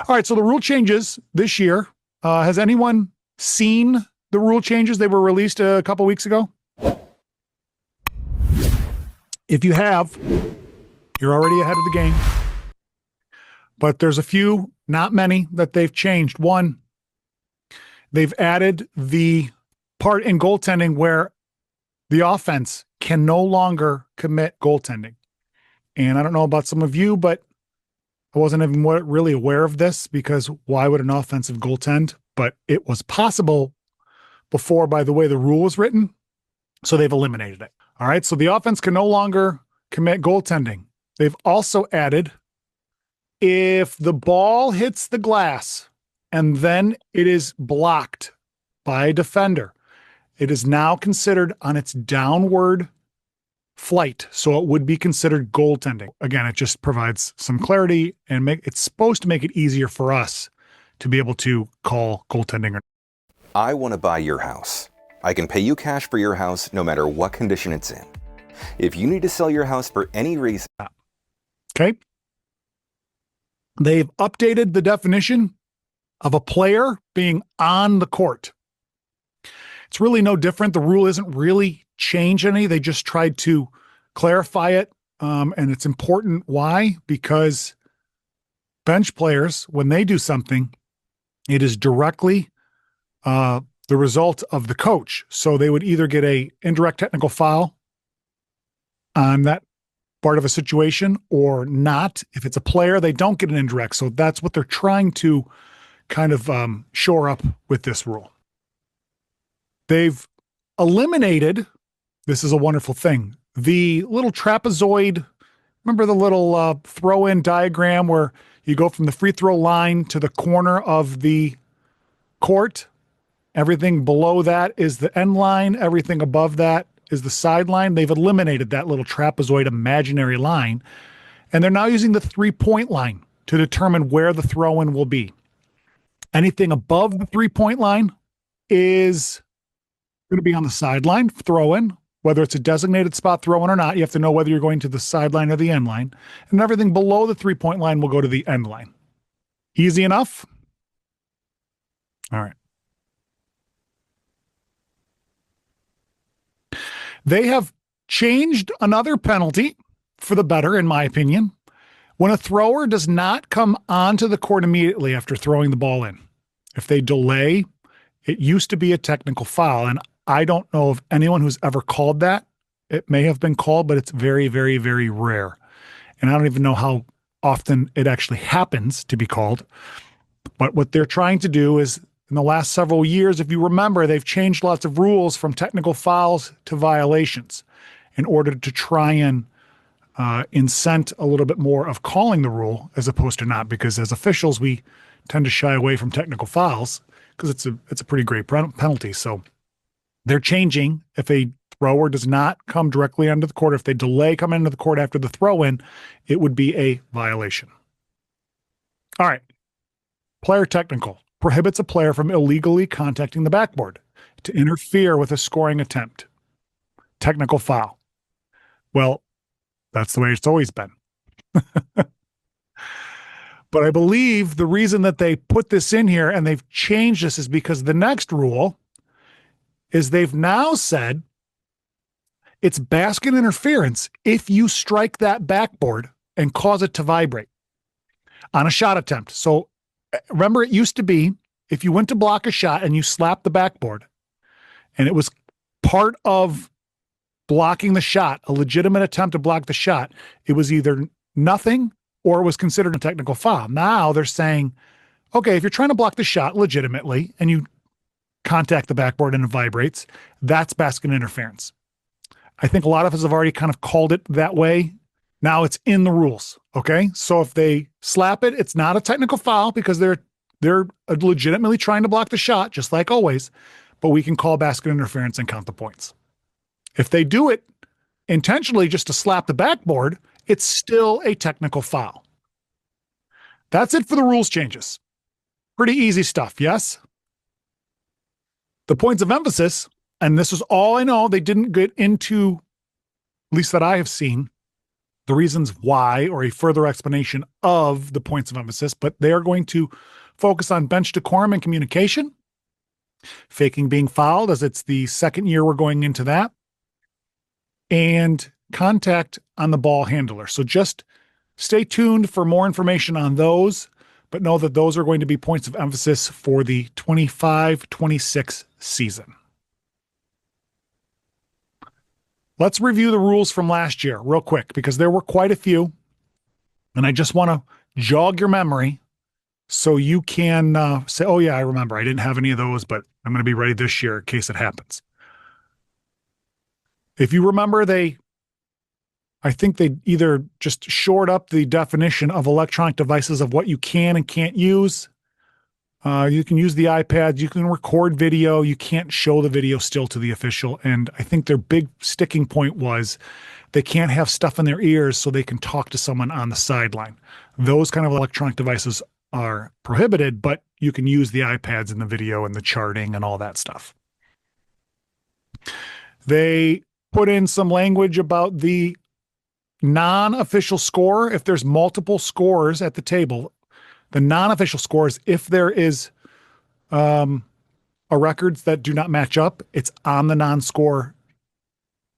All right, so the rule changes this year. Has anyone seen the rule changes? They were released a couple weeks ago. If you have, you're already ahead of the game. But there's a few, not many, that they've changed. One, they've added the part in goaltending where the offense can no longer commit goaltending. And I don't know about some of you, but I wasn't even really aware of this, because why would an offensive goaltend? But it was possible before by the way the rule was written, so they've eliminated it. All right, so the offense can no longer commit goaltending. They've also added, if the ball hits the glass and then it is blocked by a defender, it is now considered on its downward flight, so it would be considered goaltending. Again, it just provides some clarity, and it's supposed to make it easier for us to be able to call goaltending. I want to buy your house. I can pay you cash for your house no matter what condition it's in. If you need to sell your house for any reason... Okay. They've updated the definition of a player being on the court. It's really no different. The rule isn't really changed any. They just tried to clarify it. And it's important. Why? Because bench players, when they do something, it is directly the result of the coach. So they would either get a indirect technical foul on that part of a situation or not. If it's a player, they don't get an indirect. So that's what they're trying to kind of shore up with this rule. They've eliminated, this is a wonderful thing, the little trapezoid. Remember the little throw-in diagram where you go from the free throw line to the corner of the court? Everything below that is the end line. Everything above that is the sideline. They've eliminated that little trapezoid imaginary line, and they're now using the three-point line to determine where the throw-in will be. Anything above the three-point line is going to be on the sideline, throw-in. Whether it's a designated spot throw-in or not, you have to know whether you're going to the sideline or the end line. And everything below the three-point line will go to the end line. Easy enough? All right. They have changed another penalty for the better, in my opinion. When a thrower does not come onto the court immediately after throwing the ball in, if they delay, it used to be a technical foul. And I don't know of anyone who's ever called that. It may have been called, but it's very, very, very rare. And I don't even know how often it actually happens to be called. But what they're trying to do is, in the last several years, if you remember, they've changed lots of rules from technical fouls to violations in order to try and incent a little bit more of calling the rule as opposed to not, because as officials, we tend to shy away from technical fouls because it's a pretty great penalty. So they're changing. If a thrower does not come directly onto the court, if they delay coming into the court after the throw-in, it would be a violation. All right. Player technical prohibits a player from illegally contacting the backboard to interfere with a scoring attempt. Technical foul. Well, that's the way it's always been. But I believe the reason that they put this in here and they've changed this is because the next rule is they've now said it's basket interference if you strike that backboard and cause it to vibrate on a shot attempt. So remember, it used to be if you went to block a shot and you slapped the backboard and it was part of blocking the shot, a legitimate attempt to block the shot, it was either nothing or it was considered a technical foul. Now they're saying, okay, if you're trying to block the shot legitimately and you contact the backboard and it vibrates, that's basket interference. I think a lot of us have already kind of called it that way. Now it's in the rules. Okay. So if they slap it, it's not a technical foul because they're legitimately trying to block the shot, just like always, but we can call basket interference and count the points. If they do it intentionally just to slap the backboard, it's still a technical foul. That's it for the rules changes. Pretty easy stuff. Yes. The points of emphasis, and this is all I know, they didn't get into, at least that I have seen, the reasons why or a further explanation of the points of emphasis, but they are going to focus on bench decorum and communication, faking being fouled, as it's the second year we're going into that, and contact on the ball handler. So just stay tuned for more information on those, but know that those are going to be points of emphasis for the 25-26 season. Let's review the rules from last year real quick because there were quite a few, and I just want to jog your memory so you can say, oh yeah, I remember. I didn't have any of those, but I'm going to be ready this year in case it happens. If you remember, I think they either just shored up the definition of electronic devices of what you can and can't use. You can use the iPads, you can record video, you can't show the video still to the official. And I think their big sticking point was they can't have stuff in their ears so they can talk to someone on the sideline. Those kind of electronic devices are prohibited, but you can use the iPads and the video and the charting and all that stuff. They put in some language about the non-official score. If there's multiple scores at the table, the non-official scores, if there is a records that do not match up, it's on the non-score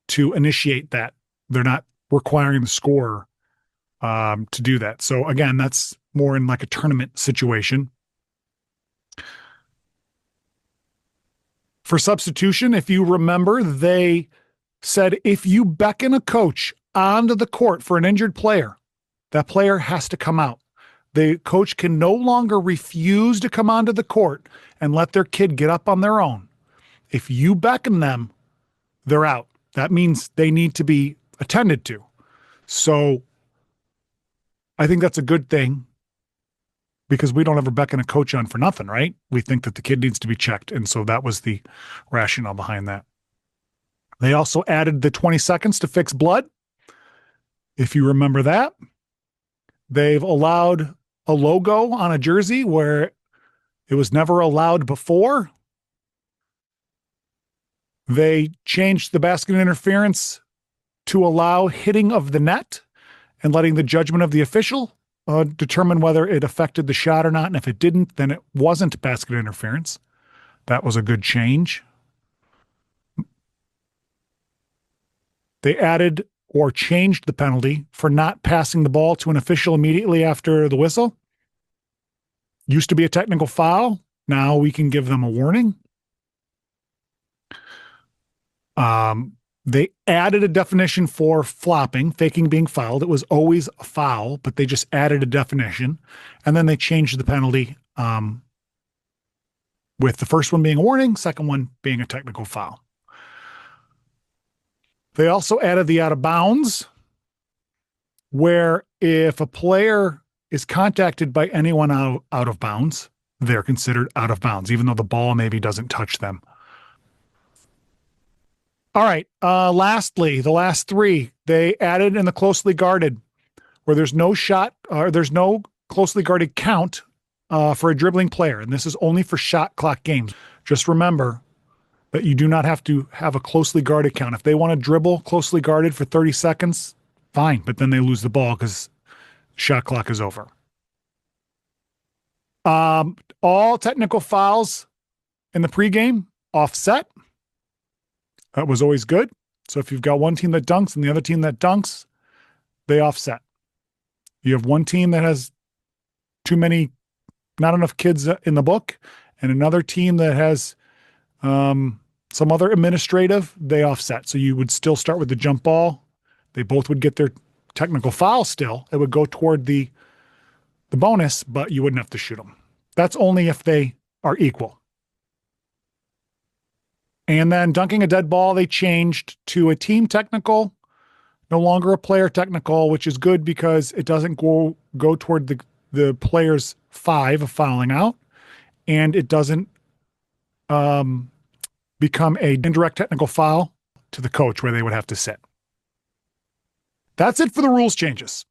to initiate that. They're not requiring the scorer to do that. So again, that's more in like a tournament situation. For substitution, if you remember, they said if you beckon a coach onto the court for an injured player, that player has to come out. The coach can no longer refuse to come onto the court and let their kid get up on their own. If you beckon them, they're out. That means they need to be attended to. So I think that's a good thing because we don't ever beckon a coach on for nothing, right? We think that the kid needs to be checked. And so that was the rationale behind that. They also added the 20 seconds to fix blood. If you remember that, they've allowed a logo on a jersey where it was never allowed before. They changed the basket interference to allow hitting of the net and letting the judgment of the official determine whether it affected the shot or not. And if it didn't, then it wasn't basket interference. That was a good change. They added or changed the penalty for not passing the ball to an official immediately after the whistle. Used to be a technical foul. Now we can give them a warning. They added a definition for flopping, faking being fouled. It was always a foul, but they just added a definition. And then they changed the penalty with the first one being a warning, second one being a technical foul. They also added the out of bounds, where if a player is contacted by anyone out of bounds, they're considered out of bounds, even though the ball maybe doesn't touch them. All right. Lastly, the last three, they added in the closely guarded, where there's no shot or there's no closely guarded count for a dribbling player. And this is only for shot clock games. Just remember that you do not have to have a closely guarded count. If they want to dribble closely guarded for 30 seconds, fine, but then they lose the ball because shot clock is over. All technical fouls in the pregame offset. That was always good. So if you've got one team that dunks and the other team that dunks, they offset. You have one team that has not enough kids in the book, and another team that has some other administrative, they offset. So you would still start with the jump ball. They both would get their technical foul still. It would go toward the bonus, but you wouldn't have to shoot them. That's only if they are equal. And then dunking a dead ball, they changed to a team technical, no longer a player technical, which is good because it doesn't go toward the player's 5 of fouling out, and it doesn't become a indirect technical foul to the coach where they would have to sit. That's it for the rules changes.